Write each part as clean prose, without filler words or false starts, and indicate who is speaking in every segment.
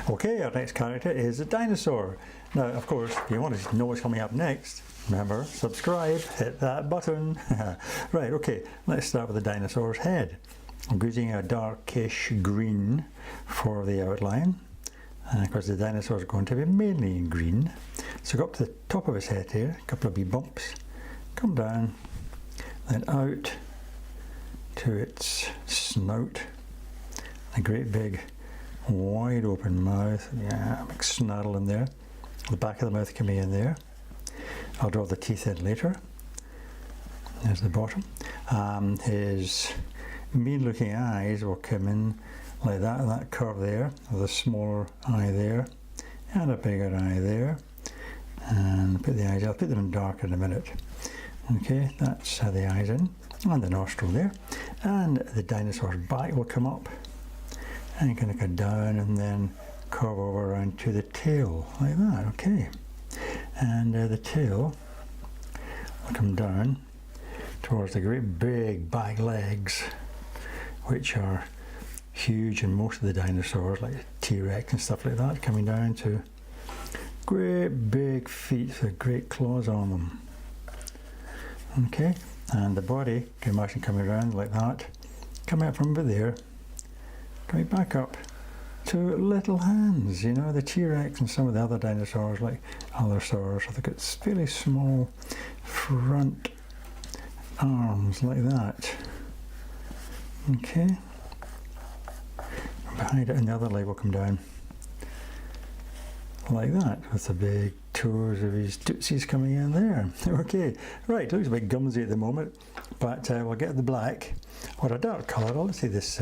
Speaker 1: Okay, our next character is a dinosaur. Now, of course, if you want to know what's coming up next, remember, subscribe, hit that button. Right, okay, let's start with the dinosaur's head. I'm using a darkish green for the outline, because the dinosaur is going to be mainly in green. So go up to the top of his head here, a couple of wee bumps, come down, then out to its snout, a great big wide open mouth, yeah, big snarl in there. The back of the mouth can be in there. I'll draw the teeth in later. There's the bottom. His mean looking eyes will come in like that, and that curve there, with a smaller eye there, and a bigger eye there. And put the eyes, I'll put them in dark in a minute. Okay, that's the eyes in, and the nostril there. And the dinosaur's back will come up, and kind of go down and then curve over around to the tail, like that, okay. And the tail will come down towards the great big back legs, which are huge in most of the dinosaurs, like T-Rex and stuff like that, coming down to great big feet with great claws on them. Okay, and the body can imagine coming around like that, coming up from over there, coming back up to little hands. You know, the T-Rex and some of the other dinosaurs, like Allosaurus, I think it's fairly small front arms like that. Okay, and behind it, and the other leg will come down like that, with the big toes of his tootsies coming in there. Okay, right, looks a bit gumsy at the moment, but we'll get the black, or a dark colour. Let's see this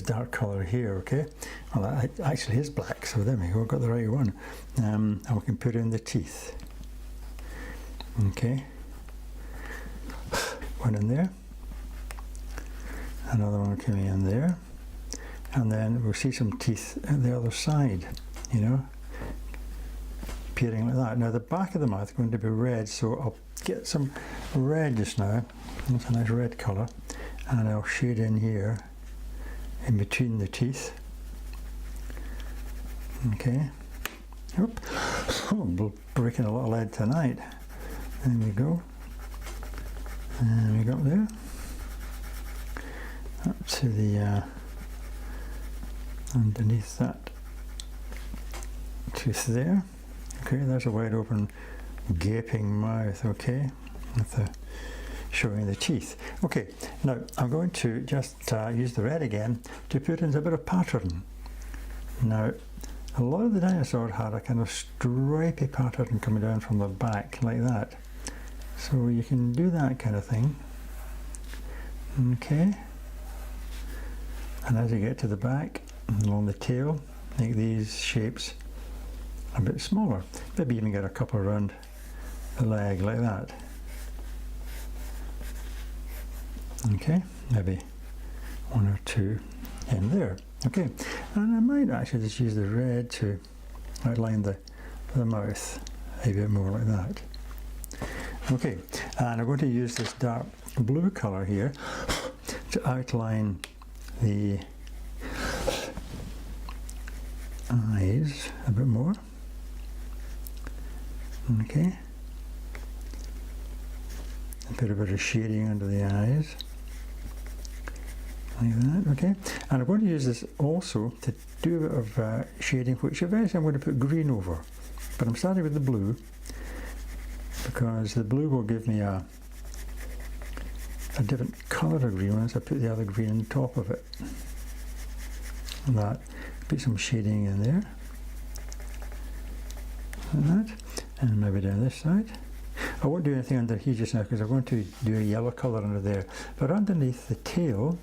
Speaker 1: dark colour here, okay? Well, that actually is black, so there we go, got the right one. And we can put in the teeth. Okay, one in there, another one coming in there, and then we'll see some teeth at the other side, you know, appearing like that. Now the back of the mouth is going to be red, so I'll get some red just now. That's a nice red colour, and I'll shade in here in between the teeth. Okay. Oop. Oh, breaking a lot of lead tonight. There we go. And we go up there, up to the underneath that tooth there. Okay, there's a wide open gaping mouth, okay, with the showing the teeth. Okay, now I'm going to just use the red again to put in a bit of pattern. Now, a lot of the dinosaurs had a kind of stripy pattern coming down from the back like that. So you can do that kind of thing. Okay. And as you get to the back, along the tail, make these shapes a bit smaller. Maybe even get a couple around the leg like that. Okay, maybe one or two in there. Okay, and I might actually just use the red to outline the mouth a bit more like that. Okay, and I'm going to use this dark blue colour here to outline the eyes a bit more. Okay, and put a bit of shading under the eyes like that. Okay, and I'm going to use this also to do a bit of shading, which eventually I'm going to put green over, but I'm starting with the blue because the blue will give me a different colour of green once I put the other green on top of it. And that, put some shading in there like that. And maybe down this side. I won't do anything under here just now because I'm going to do a yellow colour under there. But underneath the tail,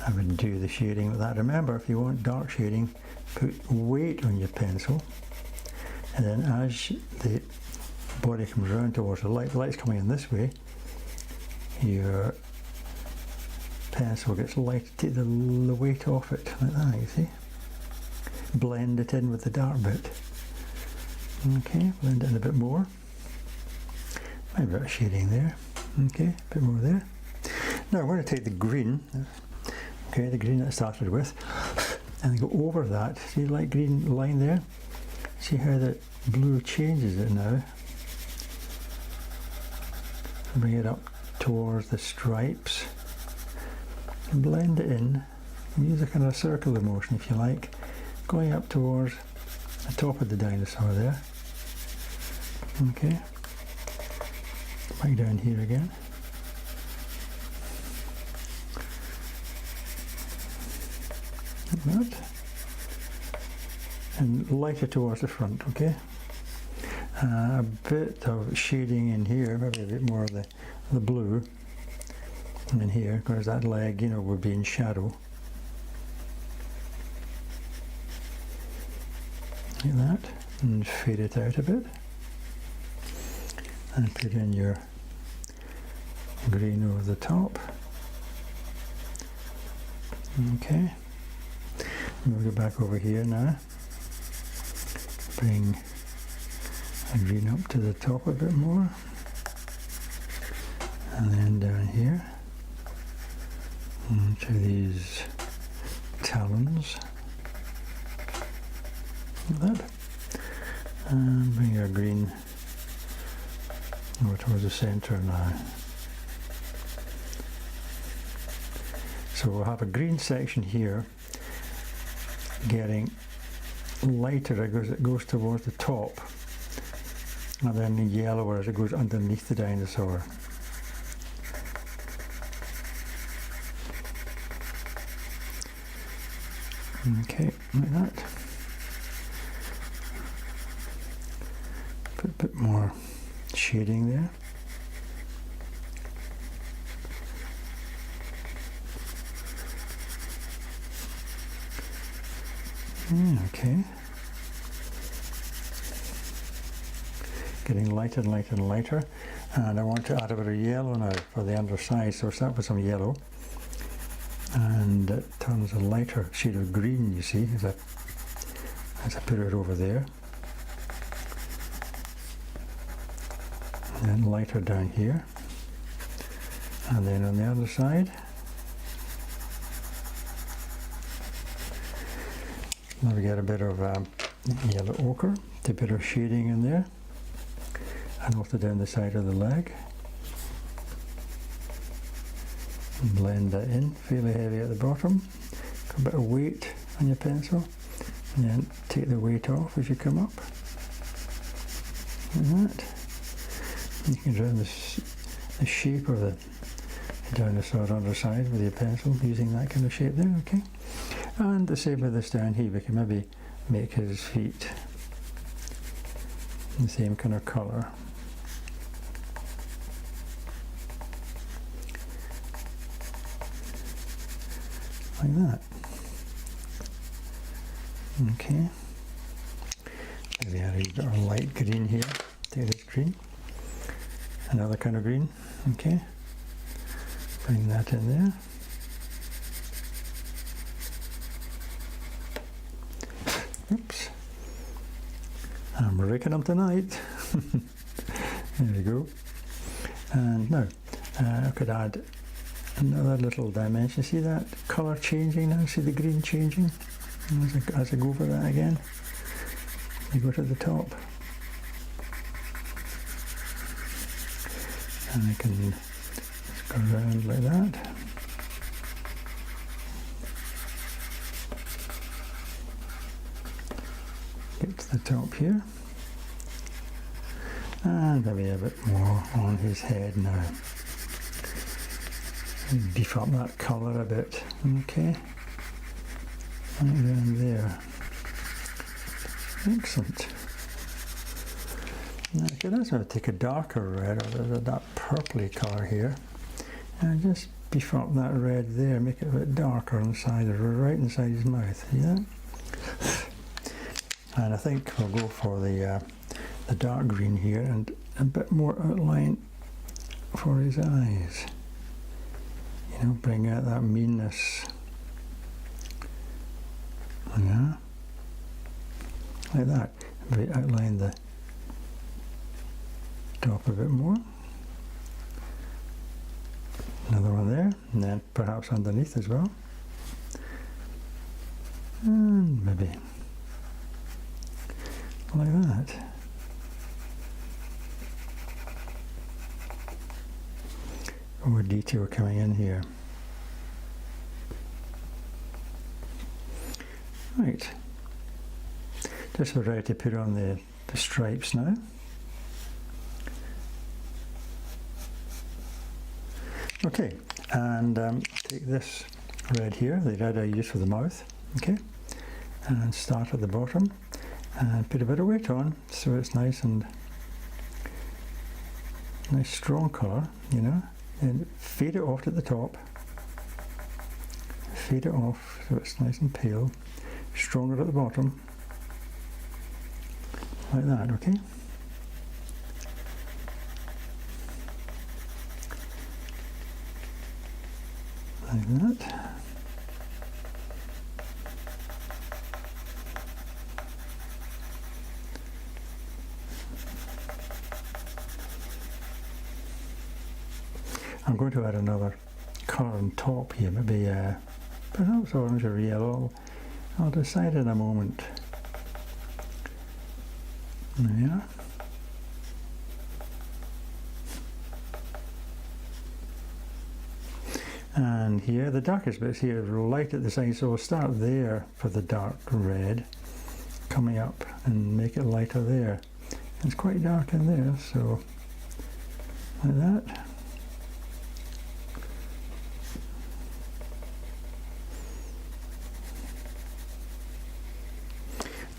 Speaker 1: I would do the shading with that. Remember, if you want dark shading, put weight on your pencil. And then as the body comes around towards the light's coming in this way, your pencil gets light to take the weight off it, like that, you see. Blend it in with the dark bit. Okay, blend it in a bit more. Maybe a bit of shading there. Okay, a bit more there. Now I'm going to take the green, okay, the green that I started with, and go over that. See the light green line there? See how the blue changes it now? Bring it up towards the stripes, and blend it in. Use a kind of circular motion if you like, going up towards the top of the dinosaur there. Okay, back down here again. Like that. And lighter towards the front, okay? A bit of shading in here, maybe a bit more of the blue in here, because that leg, you know, would be in shadow. Like that, and fade it out a bit. And put in your green over the top. Okay. We'll go back over here now. Bring a green up to the top a bit more. And then down here into these talons. Like that. And bring our green over towards the centre now. So we'll have a green section here getting lighter as it goes towards the top, and then yellower as it goes underneath the dinosaur. Okay, like that. Put a bit more shading there. Okay. Getting lighter and lighter and lighter. And I want to add a bit of yellow now for the underside. So start with some yellow. And it turns a lighter shade of green, you see, as I put it over there. And then lighter down here. And then on the other side. Now we get a bit of yellow ochre, a bit of shading in there, and also down the side of the leg. And blend that in, fairly heavy at the bottom. A bit of weight on your pencil, and then take the weight off as you come up. Like that. You can draw the shape of the dinosaur underside with your pencil, using that kind of shape there, okay? And the same with this down here, we can maybe make his feet the same kind of colour. Like that. Okay. Maybe a bit of light green here. Take this green. Another kind of green. Okay. Bring that in there. Oops. I'm raking them tonight. There we go. And now I could add another little dimension. See that colour changing now? See the green changing? As I go over that again, you go to the top. And I can just go around like that. Get to the top here, and maybe a bit more on his head now. Beef up that colour a bit, okay? Right around there. Excellent. Okay, that's going to take a darker red, or that purpley colour here, and just beef up that red there, make it a bit darker on the side, right inside his mouth. See that? And I think we'll go for the dark green here and a bit more outline for his eyes. You know, bring out that meanness. Yeah, like that. Maybe outline the top a bit more. Another one there, and then perhaps underneath as well. maybe. Like that. More detail coming in here. Right. Just about ready to put on the stripes now. Okay, and take this red here, the red I use for the mouth, okay, and start at the bottom and put a bit of weight on so it's nice and nice strong colour, you know, and fade it off at the top, fade it off so it's nice and pale, stronger at the bottom, like that, okay. Like that. I'm going to add another colour on top here, maybe perhaps orange or yellow. I'll decide in a moment. There we are. And here, the darkest bits here are light at the side, so we'll start there for the dark red, coming up and make it lighter there. It's quite dark in there, so like that.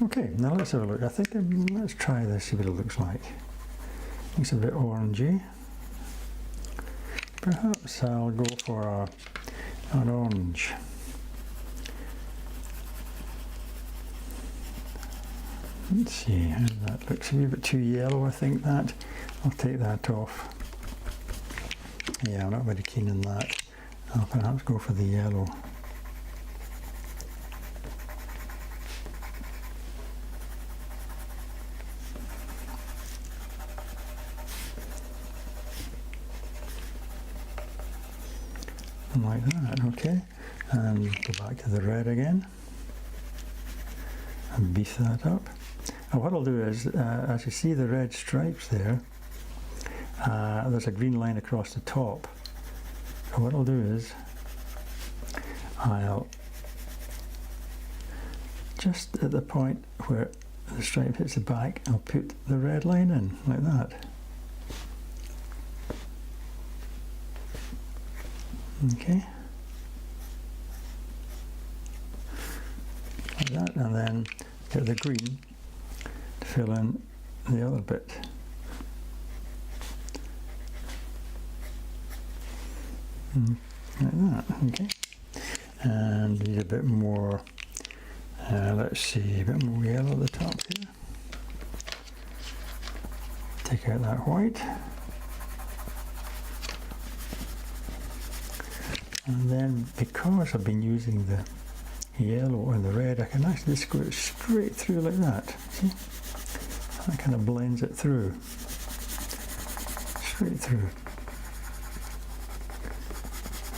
Speaker 1: Okay, now let's have a look. I think let's try this, see what it looks like. It's a bit orangey. Perhaps I'll go for an orange. Let's see how that looks. A wee bit too yellow, I think that. I'll take that off. Yeah, I'm not very keen on that. I'll perhaps go for the yellow. Like that, okay, and go back to the red again and beef that up. And what I'll do is, as you see the red stripes there, there's a green line across the top. So what I'll do is, I'll just at the point where the stripe hits the back, I'll put the red line in, like that. Okay, like that, and then get the green to fill in the other bit. Like that, okay. And need a bit more, let's see, a bit more yellow at the top here. Take out that white. And then, because I've been using the yellow and the red, I can actually just go straight through like that. See? That kind of blends it through. Straight through.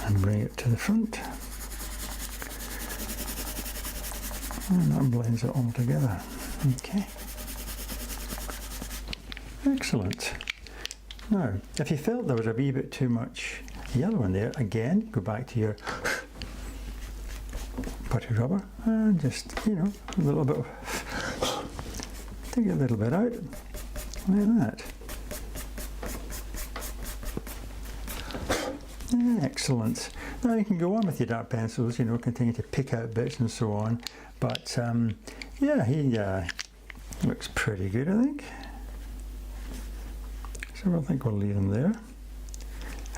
Speaker 1: And bring it to the front. And that blends it all together. Okay. Excellent. Now, if you felt there was a wee bit too much yellow in there, again, go back to your putty rubber and just, you know, a little bit of, take a little bit out, like that. Excellent. Now you can go on with your dark pencils, you know, continue to pick out bits and so on, but yeah, he looks pretty good, I think. So I think we'll leave him there.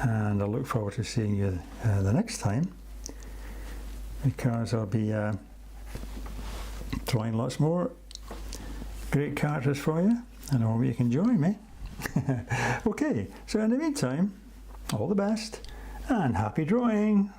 Speaker 1: And I look forward to seeing you the next time, because I'll be drawing lots more great characters for you, and I hope you can join me. Okay, so in the meantime, all the best and happy drawing!